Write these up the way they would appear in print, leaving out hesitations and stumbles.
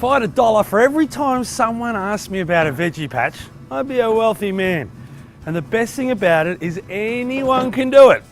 If I had $1 for every time someone asked me about a veggie patch, I'd be a wealthy man. And the best thing about it is anyone can do it.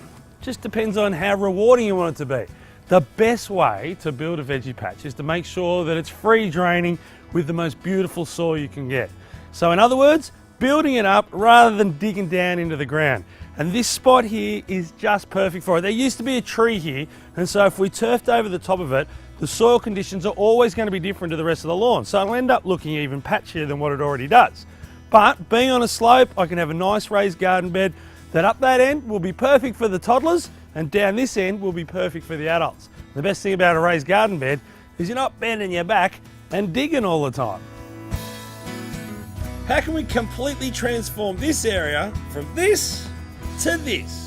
Just depends on how rewarding you want it to be. The best way to build a veggie patch is to make sure that it's free draining with the most beautiful soil you can get. So in other words, building it up rather than digging down into the ground. And this spot here is just perfect for it. There used to be a tree here, and so if we turfed over the top of it, the soil conditions are always going to be different to the rest of the lawn. So it'll end up looking even patchier than what it already does. But being on a slope, I can have a nice raised garden bed that up that end will be perfect for the toddlers, and down this end will be perfect for the adults. The best thing about a raised garden bed is you're not bending your back and digging all the time. How can we completely transform this area from this to this?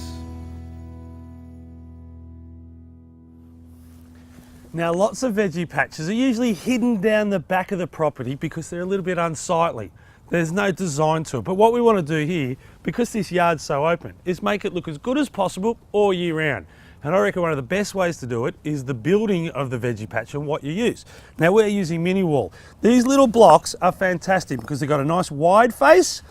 Now, lots of veggie patches are usually hidden down the back of the property because they're a little bit unsightly. There's no design to it. But what we want to do here, because this yard's so open, is make it look as good as possible all year round. And I reckon one of the best ways to do it is the building of the veggie patch and what you use. Now, we're using Miniwall. These little blocks are fantastic because they've got a nice wide face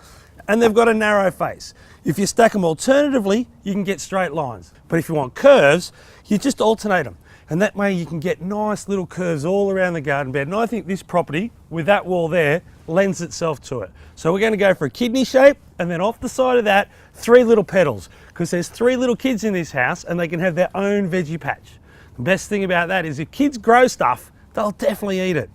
and they've got a narrow face. If you stack them alternatively, you can get straight lines. But if you want curves, you just alternate them. And that way you can get nice little curves all around the garden bed. And I think this property, with that wall there, lends itself to it. So we're going to go for a kidney shape, and then off the side of that, 3 little petals, because there's 3 little kids in this house and they can have their own veggie patch. The best thing about that is if kids grow stuff, they'll definitely eat it.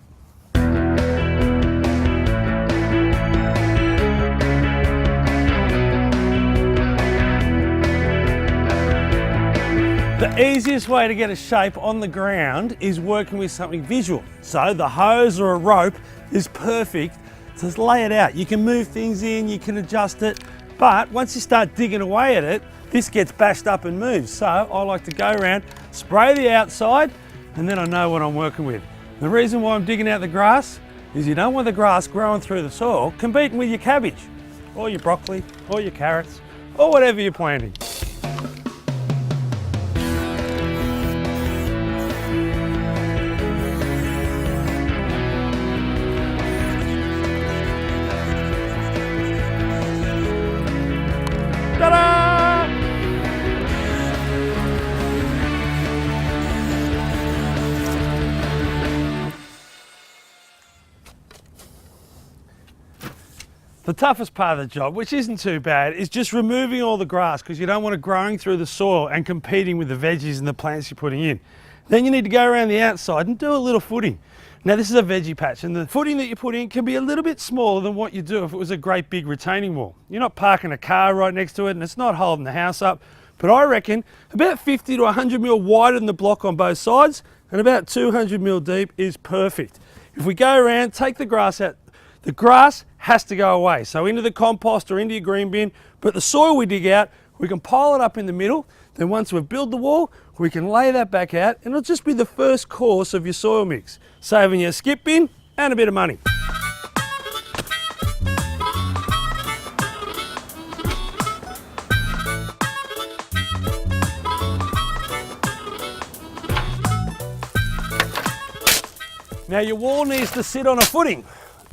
The easiest way to get a shape on the ground is working with something visual. So the hose or a rope is perfect to lay it out. You can move things in, you can adjust it, but once you start digging away at it, this gets bashed up and moves. So I like to go around, spray the outside, and then I know what I'm working with. The reason why I'm digging out the grass is you don't want the grass growing through the soil, competing with your cabbage, or your broccoli, or your carrots, or whatever you're planting. Ta-da! The toughest part of the job, which isn't too bad, is just removing all the grass because you don't want it growing through the soil and competing with the veggies and the plants you're putting in. Then you need to go around the outside and do a little footing. Now this is a veggie patch and the footing that you put in can be a little bit smaller than what you do if it was a great big retaining wall. You're not parking a car right next to it and it's not holding the house up, but I reckon about 50 to 100 mil wider than the block on both sides and about 200 mil deep is perfect. If we go around, take the grass out, the grass has to go away, so into the compost or into your green bin, but the soil we dig out, we can pile it up in the middle. Then once we've built the wall, we can lay that back out and it'll just be the first course of your soil mix, saving you a skip bin and a bit of money. Now your wall needs to sit on a footing,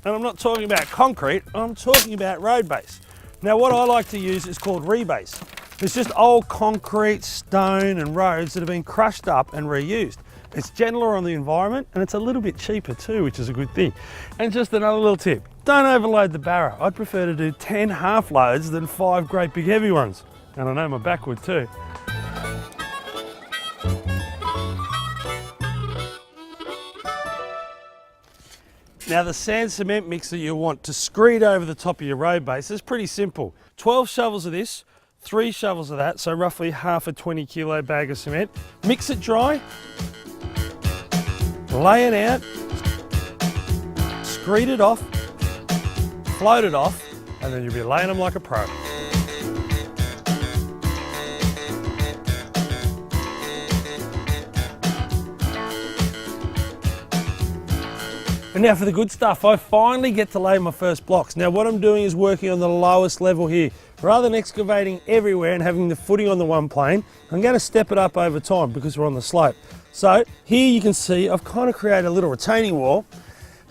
and I'm not talking about concrete, I'm talking about road base. Now what I like to use is called rebase. It's just old concrete, stone and roads that have been crushed up and reused. It's gentler on the environment and it's a little bit cheaper too, which is a good thing. And just another little tip, don't overload the barrow. I'd prefer to do 10 half loads than 5 great big heavy ones. And I know my back would too. Now the sand cement mix that you want to screed over the top of your road base is pretty simple. 12 shovels of this, 3 shovels of that, so roughly half a 20 kilo bag of cement. Mix it dry, lay it out, screed it off, float it off, and then you'll be laying them like a pro. And now for the good stuff, I finally get to lay my first blocks. Now what I'm doing is working on the lowest level here. Rather than excavating everywhere and having the footing on the one plane, I'm going to step it up over time because we're on the slope. So here you can see I've kind of created a little retaining wall,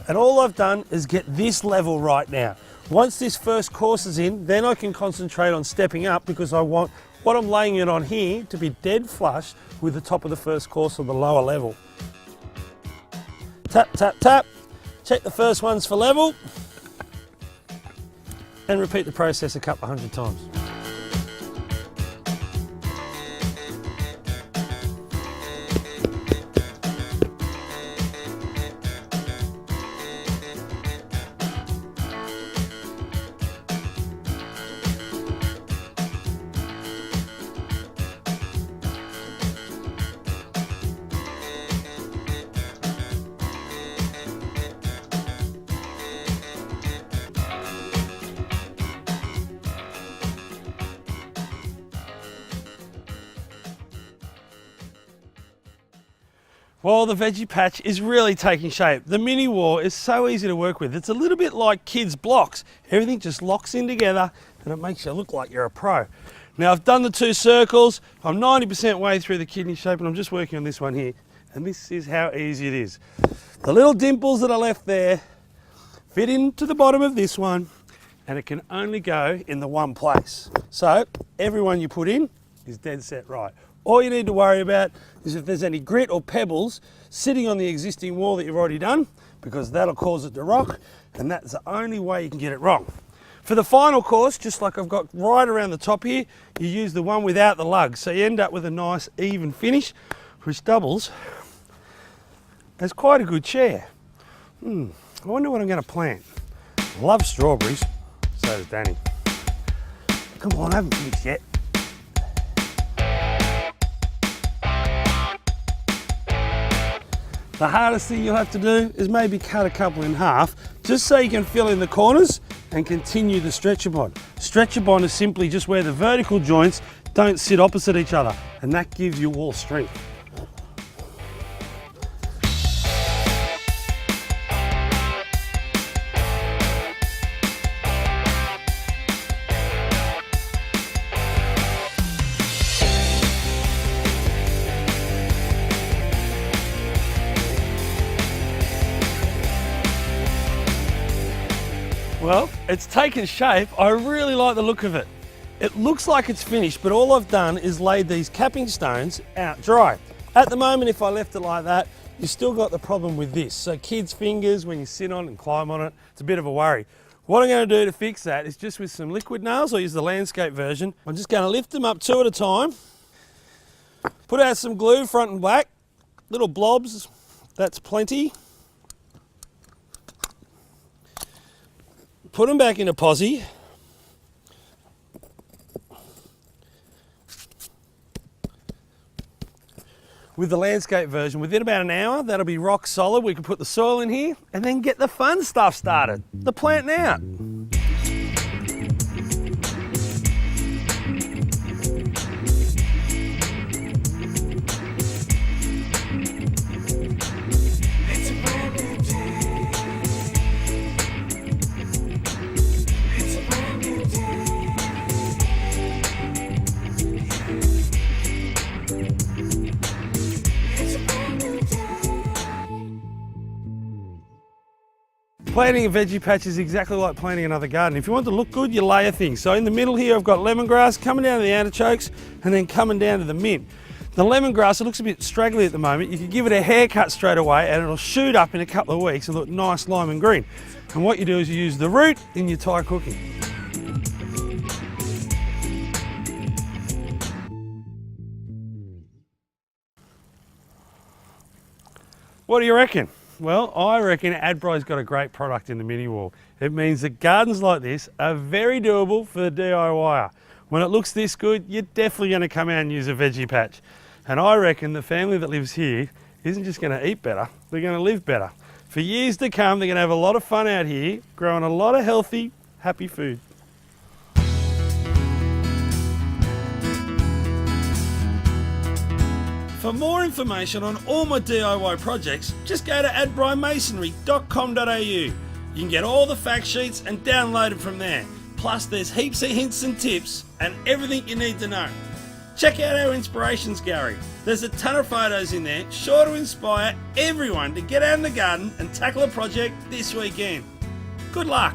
And all I've done is get this level right now. Once this first course is in, then I can concentrate on stepping up because I want what I'm laying it on here to be dead flush with the top of the first course or the lower level. Tap, tap, tap. Check the first ones for level. And repeat the process a couple of hundred times. Well, the veggie patch is really taking shape. The Miniwall is so easy to work with. It's a little bit like kids' blocks. Everything just locks in together and it makes you look like you're a pro. Now I've done the 2 circles. I'm 90% way through the kidney shape and I'm just working on this one here. And this is how easy it is. The little dimples that are left there fit into the bottom of this one and it can only go in the one place. So every one you put in is dead set right. All you need to worry about is if there's any grit or pebbles sitting on the existing wall that you've already done, because that'll cause it to rock, and that's the only way you can get it wrong. For the final course, just like I've got right around the top here, you use the one without the lugs, so you end up with a nice even finish, which doubles as quite a good chair. I wonder what I'm going to plant. I love strawberries, so does Danny. Come on, I haven't finished yet. The hardest thing you'll have to do is maybe cut a couple in half, just so you can fill in the corners and continue the stretcher bond. Stretcher bond is simply just where the vertical joints don't sit opposite each other, and that gives you wall strength. Well, it's taken shape. I really like the look of it. It looks like it's finished, but all I've done is laid these capping stones out dry. At the moment, if I left it like that, you've still got the problem with this. So kids' fingers, when you sit on and climb on it, it's a bit of a worry. What I'm going to do to fix that is just with some liquid nails, I'll use the landscape version. I'm just going to lift them up 2 at a time, put out some glue front and back, little blobs, that's plenty. Put them back into posi. With the landscape version, within about an hour, that'll be rock solid. We can put the soil in here and then get the fun stuff started. The planting out. Planting a veggie patch is exactly like planting another garden. If you want to look good, you layer things. So in the middle here, I've got lemongrass coming down to the artichokes and then coming down to the mint. The lemongrass, it looks a bit straggly at the moment. You can give it a haircut straight away and it'll shoot up in a couple of weeks and look nice lime and green. And what you do is you use the root in your Thai cooking. What do you reckon? Well, I reckon Adbri's got a great product in the Miniwall. It means that gardens like this are very doable for the DIYer. When it looks this good, you're definitely going to come out and use a veggie patch. And I reckon the family that lives here isn't just going to eat better, they're going to live better. For years to come, they're going to have a lot of fun out here, growing a lot of healthy, happy food. For more information on all my DIY projects, just go to adbrymasonry.com.au. You can get all the fact sheets and download it from there. Plus there's heaps of hints and tips and everything you need to know. Check out our inspirations gallery. There's a ton of photos in there, sure to inspire everyone to get out in the garden and tackle a project this weekend. Good luck!